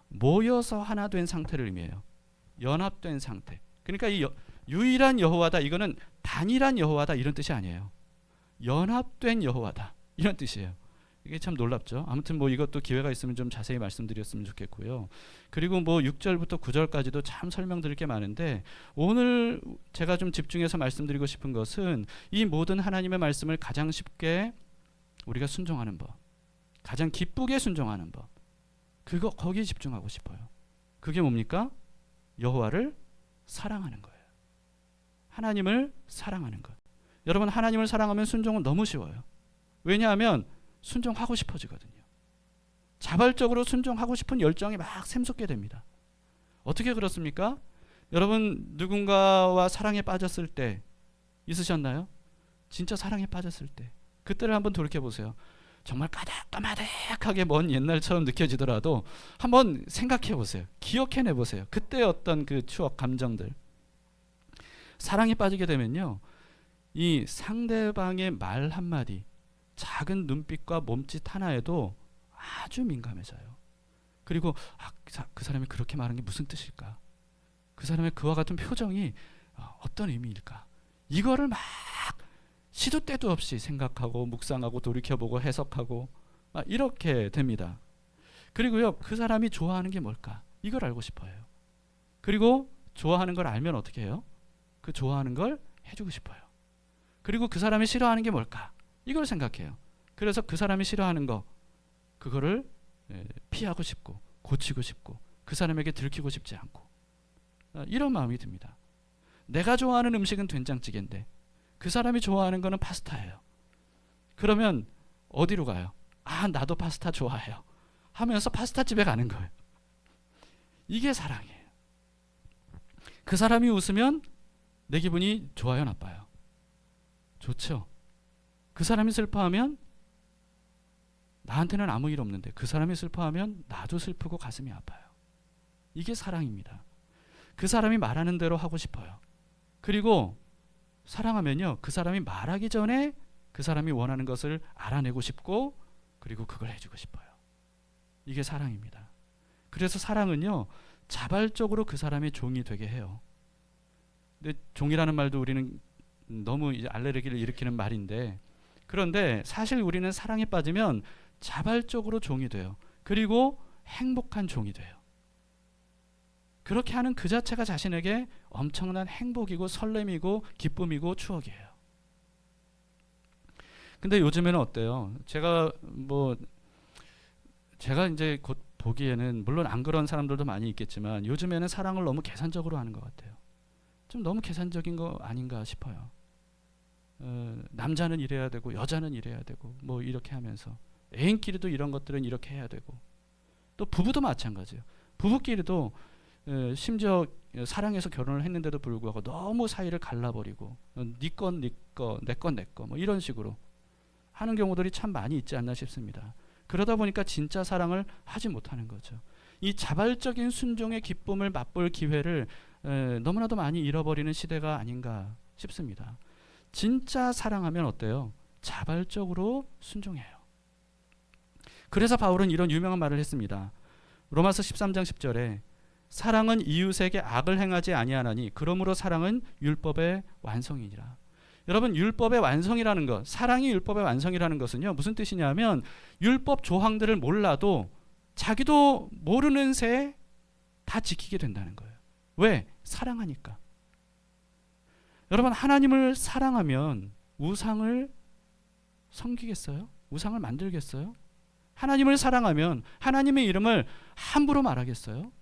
Speaker 1: 모여서 하나 된 상태를 의미해요. 연합된 상태. 그러니까 이 유일한 여호와다, 이거는 단일한 여호와다 이런 뜻이 아니에요. 연합된 여호와다 이런 뜻이에요. 이게 참 놀랍죠. 아무튼 뭐 이것도 기회가 있으면 좀 자세히 말씀드렸으면 좋겠고요. 그리고 뭐 6절부터 9절까지도 참 설명드릴 게 많은데, 오늘 제가 좀 집중해서 말씀드리고 싶은 것은 이 모든 하나님의 말씀을 가장 쉽게 우리가 순종하는 법, 가장 기쁘게 순종하는 법, 거기에 집중하고 싶어요. 그게 뭡니까? 여호와를 사랑하는 거예요. 하나님을 사랑하는 것. 여러분, 하나님을 사랑하면 순종은 너무 쉬워요. 왜냐하면 순종하고 싶어지거든요. 자발적으로 순종하고 싶은 열정이 막 샘솟게 됩니다. 어떻게 그렇습니까? 여러분, 누군가와 사랑에 빠졌을 때 있으셨나요? 진짜 사랑에 빠졌을 때 그때를 한번 돌이켜 보세요. 정말 까마득하게 먼 옛날처럼 느껴지더라도 한번 생각해 보세요. 기억해내 보세요. 그때 어떤 그 추억, 감정들. 사랑에 빠지게 되면요, 이 상대방의 말 한마디, 작은 눈빛과 몸짓 하나에도 아주 민감해져요. 그리고 그 사람이 그렇게 말한 게 무슨 뜻일까? 그 사람의 그와 같은 표정이 어떤 의미일까? 이거를 막 시도 때도 없이 생각하고 묵상하고 돌이켜보고 해석하고 이렇게 됩니다. 그리고요, 그 사람이 좋아하는 게 뭘까? 이걸 알고 싶어요. 그리고 좋아하는 걸 알면 어떻게 해요? 그 좋아하는 걸 해주고 싶어요. 그리고 그 사람이 싫어하는 게 뭘까? 이걸 생각해요. 그래서 그 사람이 싫어하는 거, 그거를 피하고 싶고 고치고 싶고 그 사람에게 들키고 싶지 않고, 이런 마음이 듭니다. 내가 좋아하는 음식은 된장찌개인데 그 사람이 좋아하는 거는 파스타예요. 그러면 어디로 가요? 나도 파스타 좋아해요 하면서 파스타 집에 가는 거예요. 이게 사랑이에요. 그 사람이 웃으면 내 기분이 좋아요, 나빠요? 좋죠. 그 사람이 슬퍼하면 나한테는 아무 일 없는데 그 사람이 슬퍼하면 나도 슬프고 가슴이 아파요. 이게 사랑입니다. 그 사람이 말하는 대로 하고 싶어요. 그리고 사랑하면요, 그 사람이 말하기 전에 그 사람이 원하는 것을 알아내고 싶고, 그리고 그걸 해주고 싶어요. 이게 사랑입니다. 그래서 사랑은요, 자발적으로 그 사람의 종이 되게 해요. 근데 종이라는 말도 우리는 너무 이제 알레르기를 일으키는 말인데, 그런데 사실 우리는 사랑에 빠지면 자발적으로 종이 돼요. 그리고 행복한 종이 돼요. 그렇게 하는 그 자체가 자신에게 엄청난 행복이고 설렘이고 기쁨이고 추억이에요. 근데 요즘에는 어때요? 제가 이제 곧 보기에는, 물론 안 그런 사람들도 많이 있겠지만, 요즘에는 사랑을 너무 계산적으로 하는 것 같아요. 좀 너무 계산적인 거 아닌가 싶어요. 남자는 이래야 되고 여자는 이래야 되고 뭐 이렇게 하면서, 애인끼리도 이런 것들은 이렇게 해야 되고, 또 부부도 마찬가지예요. 부부끼리도 심지어 사랑해서 결혼을 했는데도 불구하고 너무 사이를 갈라버리고 네 건 네 거, 내 건 내 거, 뭐 이런 식으로 하는 경우들이 참 많이 있지 않나 싶습니다. 그러다 보니까 진짜 사랑을 하지 못하는 거죠. 이 자발적인 순종의 기쁨을 맛볼 기회를 너무나도 많이 잃어버리는 시대가 아닌가 싶습니다. 진짜 사랑하면 어때요? 자발적으로 순종해요. 그래서 바울은 이런 유명한 말을 했습니다. 로마서 13장 10절에 사랑은 이웃에게 악을 행하지 아니하나니 그러므로 사랑은 율법의 완성이니라. 여러분, 율법의 완성이라는 것, 사랑이 율법의 완성이라는 것은요, 무슨 뜻이냐면 율법 조항들을 몰라도 자기도 모르는 새 다 지키게 된다는 거예요. 왜? 사랑하니까. 여러분, 하나님을 사랑하면 우상을 섬기겠어요? 우상을 만들겠어요? 하나님을 사랑하면 하나님의 이름을 함부로 말하겠어요?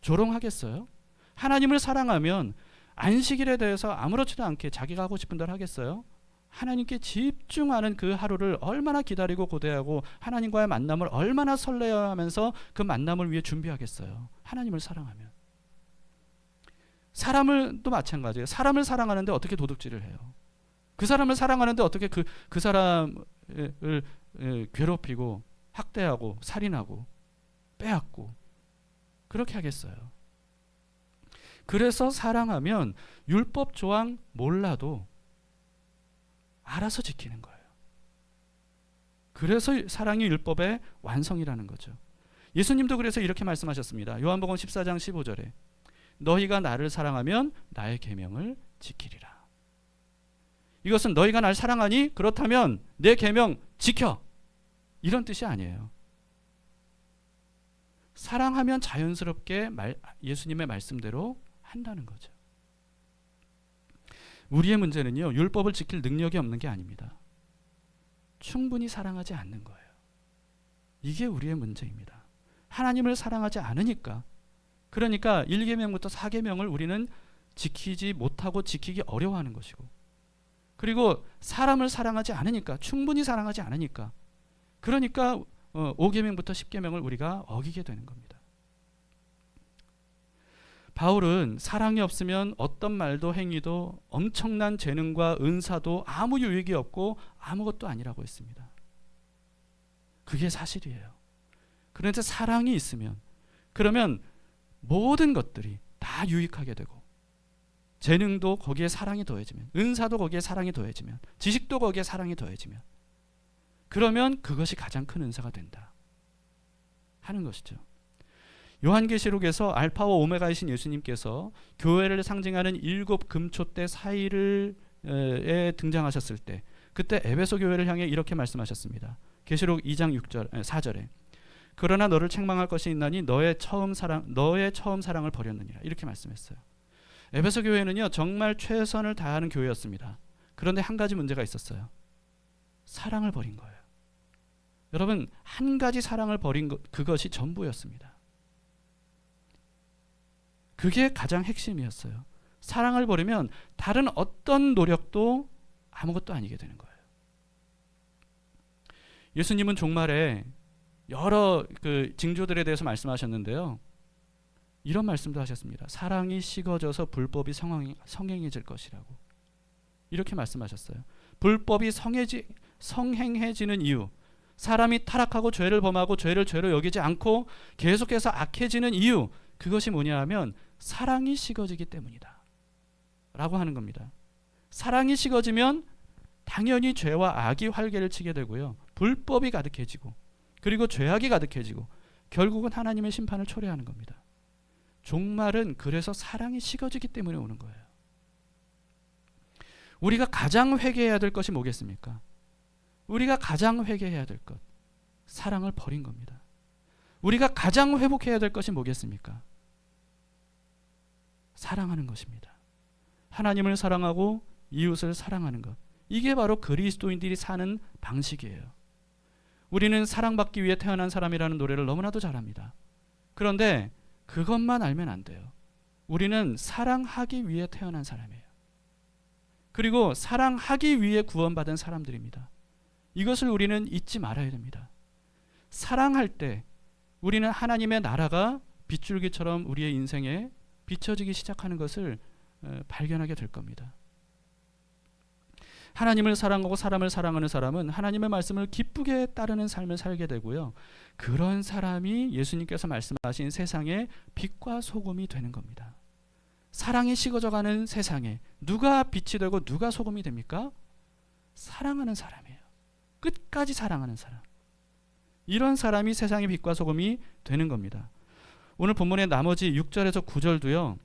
Speaker 1: 조롱하겠어요? 하나님을 사랑하면 안식일에 대해서 아무렇지도 않게 자기가 하고 싶은 대로 하겠어요? 하나님께 집중하는 그 하루를 얼마나 기다리고 고대하고 하나님과의 만남을 얼마나 설레어하면서 그 만남을 위해 준비하겠어요? 하나님을 사랑하면. 사람을 또 마찬가지예요. 사람을 사랑하는데 어떻게 도둑질을 해요? 그 사람을 사랑하는데 어떻게 그 사람을 괴롭히고 학대하고 살인하고 빼앗고 그렇게 하겠어요? 그래서 사랑하면 율법 조항 몰라도 알아서 지키는 거예요. 그래서 사랑이 율법의 완성이라는 거죠. 예수님도 그래서 이렇게 말씀하셨습니다. 요한복음 14장 15절에 너희가 나를 사랑하면 나의 계명을 지키리라. 이것은 너희가 날 사랑하니 그렇다면 내 계명 지켜, 이런 뜻이 아니에요. 사랑하면 자연스럽게 예수님의 말씀대로 한다는 거죠. 우리의 문제는요, 율법을 지킬 능력이 없는 게 아닙니다. 충분히 사랑하지 않는 거예요. 이게 우리의 문제입니다. 하나님을 사랑하지 않으니까, 그러니까 1계명부터 4계명을 우리는 지키지 못하고 지키기 어려워하는 것이고, 그리고 사람을 사랑하지 않으니까, 충분히 사랑하지 않으니까, 그러니까 5계명부터 10계명을 우리가 어기게 되는 겁니다. 바울은 사랑이 없으면 어떤 말도 행위도 엄청난 재능과 은사도 아무 유익이 없고 아무것도 아니라고 했습니다. 그게 사실이에요. 그런데 사랑이 있으면, 그러면 모든 것들이 다 유익하게 되고, 재능도 거기에 사랑이 더해지면, 은사도 거기에 사랑이 더해지면, 지식도 거기에 사랑이 더해지면, 그러면 그것이 가장 큰 은사가 된다 하는 것이죠. 요한계시록에서 알파와 오메가이신 예수님께서 교회를 상징하는 7 금초대 사이를 등장하셨을 때, 그때 에베소 교회를 향해 이렇게 말씀하셨습니다. 계시록 2장 4절에 그러나 너를 책망할 것이 있나니 너의 처음 사랑을 버렸느니라, 이렇게 말씀했어요. 에베소 교회는요, 정말 최선을 다하는 교회였습니다. 그런데 한 가지 문제가 있었어요. 사랑을 버린 거예요. 여러분, 한 가지 사랑을 버린 그것이 전부였습니다. 그게 가장 핵심이었어요. 사랑을 버리면 다른 어떤 노력도 아무것도 아니게 되는 거예요. 예수님은 종말에 여러 징조들에 대해서 말씀하셨는데요, 이런 말씀도 하셨습니다. 사랑이 식어져서 불법이 성행해질 것이라고, 이렇게 말씀하셨어요. 불법이 성행해지는 이유, 사람이 타락하고 죄를 범하고 죄를 죄로 여기지 않고 계속해서 악해지는 이유, 그것이 뭐냐 하면 사랑이 식어지기 때문이다 라고 하는 겁니다. 사랑이 식어지면 당연히 죄와 악이 활개를 치게 되고요, 불법이 가득해지고, 그리고 죄악이 가득해지고, 결국은 하나님의 심판을 초래하는 겁니다. 종말은 그래서 사랑이 식어지기 때문에 오는 거예요. 우리가 가장 회개해야 될 것이 뭐겠습니까? 우리가 가장 회개해야 될 것, 사랑을 버린 겁니다. 우리가 가장 회복해야 될 것이 뭐겠습니까? 사랑하는 것입니다. 하나님을 사랑하고 이웃을 사랑하는 것, 이게 바로 그리스도인들이 사는 방식이에요. 우리는 사랑받기 위해 태어난 사람이라는 노래를 너무나도 잘합니다. 그런데 그것만 알면 안 돼요. 우리는 사랑하기 위해 태어난 사람이에요. 그리고 사랑하기 위해 구원받은 사람들입니다. 이것을 우리는 잊지 말아야 됩니다. 사랑할 때 우리는 하나님의 나라가 빗줄기처럼 우리의 인생에 비춰지기 시작하는 것을 발견하게 될 겁니다. 하나님을 사랑하고 사람을 사랑하는 사람은 하나님의 말씀을 기쁘게 따르는 삶을 살게 되고요, 그런 사람이 예수님께서 말씀하신 세상의 빛과 소금이 되는 겁니다. 사랑이 식어져가는 세상에 누가 빛이 되고 누가 소금이 됩니까? 사랑하는 사람이에요. 끝까지 사랑하는 사람. 이런 사람이 세상의 빛과 소금이 되는 겁니다. 오늘 본문의 나머지 6절에서 9절도요,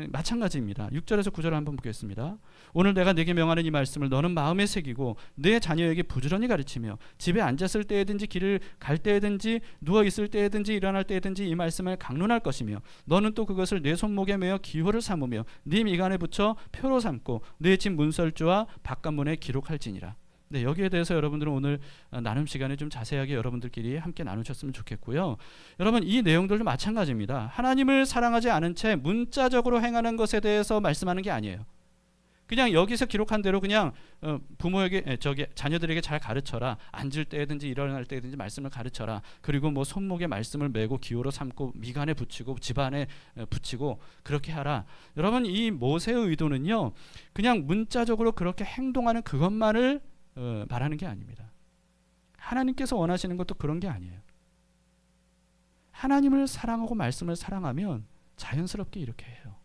Speaker 1: 마찬가지입니다. 6절에서 9절을 한번 보겠습니다. 오늘 내가 네게 명하는 이 말씀을 너는 마음에 새기고 네 자녀에게 부지런히 가르치며 집에 앉았을 때에든지 길을 갈 때에든지 누워 있을 때에든지 일어날 때에든지 이 말씀을 강론할 것이며 너는 또 그것을 네 손목에 매어 기호를 삼으며 네 미간에 붙여 표로 삼고 네 집 문설주와 바깥문에 기록할지니라. 네, 여기에 대해서 여러분들은 오늘 나눔 시간에 좀 자세하게 여러분들끼리 함께 나누셨으면 좋겠고요. 여러분 이 내용들도 마찬가지입니다. 하나님을 사랑하지 않은 채 문자적으로 행하는 것에 대해서 말씀하는 게 아니에요. 그냥 여기서 기록한 대로 그냥 부모에게 자녀들에게 잘 가르쳐라. 앉을 때든지 일어날 때든지 말씀을 가르쳐라. 그리고 뭐 손목에 말씀을 메고 기호로 삼고 미간에 붙이고 집안에 붙이고 그렇게 하라. 여러분 이 모세의 의도는요. 그냥 문자적으로 그렇게 행동하는 그것만을 말하는 게 아닙니다. 하나님께서 원하시는 것도 그런 게 아니에요. 하나님을 사랑하고 말씀을 사랑하면 자연스럽게 이렇게 해요.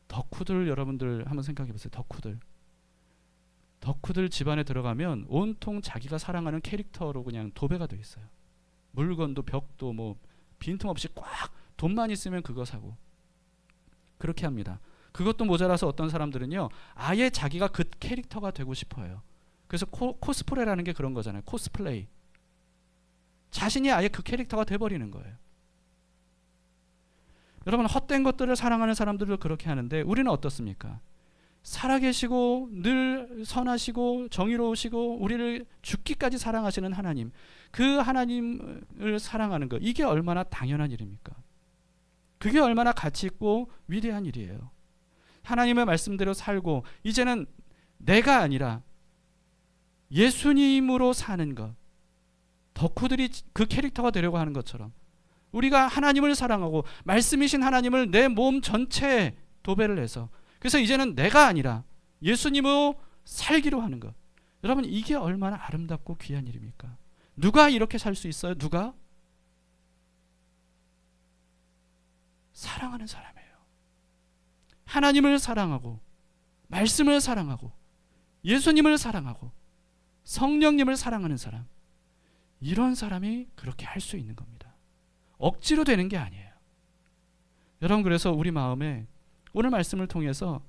Speaker 1: 덕후들 여러분들 한번 생각해 보세요. 덕후들 집안에 들어가면 온통 자기가 사랑하는 캐릭터로 그냥 도배가 돼 있어요. 물건도 벽도 뭐 빈틈없이 꽉 돈만 있으면 그거 사고 그렇게 합니다. 그것도 모자라서 어떤 사람들은요 아예 자기가 그 캐릭터가 되고 싶어요. 그래서 코스프레라는 게 그런 거잖아요. 코스플레이. 자신이 아예 그 캐릭터가 돼버리는 거예요. 여러분 헛된 것들을 사랑하는 사람들도 그렇게 하는데 우리는 어떻습니까? 살아계시고 늘 선하시고 정의로우시고 우리를 죽기까지 사랑하시는 하나님, 그 하나님을 사랑하는 것, 이게 얼마나 당연한 일입니까? 그게 얼마나 가치 있고 위대한 일이에요. 하나님의 말씀대로 살고 이제는 내가 아니라 예수님으로 사는 것, 덕후들이 그 캐릭터가 되려고 하는 것처럼 우리가 하나님을 사랑하고 말씀이신 하나님을 내 몸 전체에 도배를 해서 그래서 이제는 내가 아니라 예수님으로 살기로 하는 것. 여러분 이게 얼마나 아름답고 귀한 일입니까? 누가 이렇게 살 수 있어요? 누가? 사랑하는 사람이에요. 하나님을 사랑하고 말씀을 사랑하고 예수님을 사랑하고 성령님을 사랑하는 사람, 이런 사람이 그렇게 할 수 있는 겁니다. 억지로 되는 게 아니에요. 여러분 그래서 우리 마음에 오늘 말씀을 통해서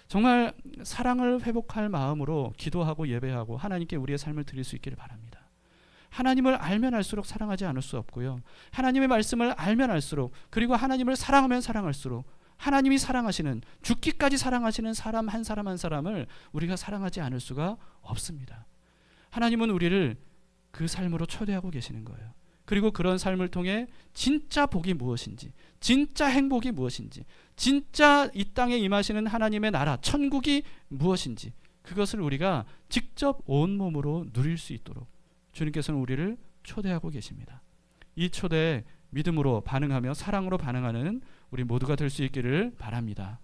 Speaker 1: 정말 사랑을 회복할 마음으로 기도하고 예배하고 하나님께 우리의 삶을 드릴 수 있기를 바랍니다. 하나님을 알면 알수록 사랑하지 않을 수 없고요. 하나님의 말씀을 알면 알수록 그리고 하나님을 사랑하면 사랑할수록 하나님이 사랑하시는 죽기까지 사랑하시는 사람 한 사람을 우리가 사랑하지 않을 수가 없습니다. 하나님은 우리를 그 삶으로 초대하고 계시는 거예요. 그리고 그런 삶을 통해 진짜 복이 무엇인지, 진짜 행복이 무엇인지, 진짜 이 땅에 임하시는 하나님의 나라, 천국이 무엇인지 그것을 우리가 직접 온몸으로 누릴 수 있도록 주님께서는 우리를 초대하고 계십니다. 이 초대에 믿음으로 반응하며 사랑으로 반응하는 우리 모두가 될 수 있기를 바랍니다.